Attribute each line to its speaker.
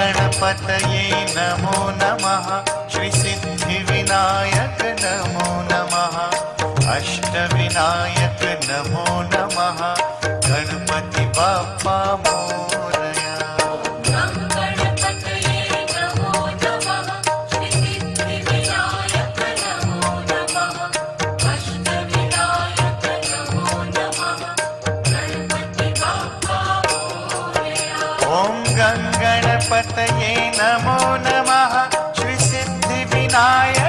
Speaker 1: गणपतये नमो नमः श्री सिद्धिविनायक नमो नमः अष्टविनायक नमो नमः गणपति बाप्पा मोरया। ओम गणपतये नमो नमः श्री सिद्धिविनायक